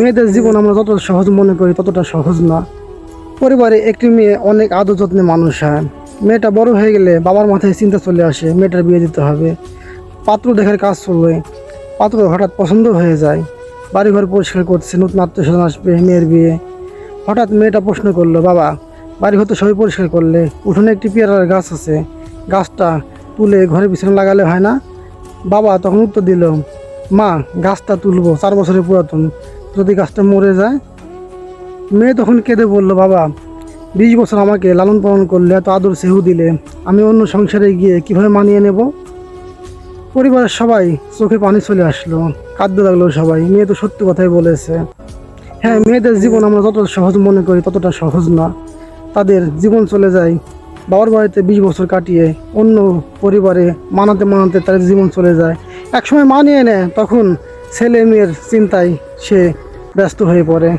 মেয়েদের জীবন আমরা যতটা সহজ মনে করি ততটা সহজ না। পরিবারে একটি মেয়ে অনেক আদর যত্নে মানুষ হয়। মেয়েটা বড় হয়ে গেলে বাবার মাথায় চিন্তা চলে আসে মেয়েটার বিয়ে দিতে হবে। পাত্র দেখার কাজ চলবে, পাত্র হঠাৎ পছন্দ হয়ে যায়। বাড়িঘর পরিষ্কার করছে, নতুন আত্মীয়স্বজন আসবে, মেয়ের বিয়ে। হঠাৎ মেয়েটা প্রশ্ন করলো, বাবা বাড়িঘর তো সবই পরিষ্কার করলে, উঠোনে একটি পেয়ারার গাছ আছে, গাছটা তুলে ঘরের পিছনে লাগালে হয় না? বাবা তখন উত্তর দিল, মা গাছটা তুলবো, 4 বছরের পুরাতন, যদি গাছটা মরে যায়? মেয়ে তখন কেঁদে বলল, বাবা 20 বছর আমাকে লালন পালন করলে, এত আদর স্নেহ দিলে, আমি অন্য সংসারে গিয়ে কিভাবে মানিয়ে নেব? পরিবারের সবাই চোখে পানি চলে আসলো, কাঁদতে লাগলো সবাই। মেয়ে তো সত্যি কথাই বলেছে। হ্যাঁ, মেয়েদের জীবন আমরা যতটা সহজ মনে করি ততটা সহজ না। তাদের জীবন চলে যায় বাবার বাড়িতে 20 বছর কাটিয়ে, অন্য পরিবারে মানাতে মানাতে তাদের জীবন চলে যায়। একসময় মানিয়ে নেয়, তখন ছেলে মেয়ের চিন্তায় সে ব্যস্ত হয়ে পড়ে।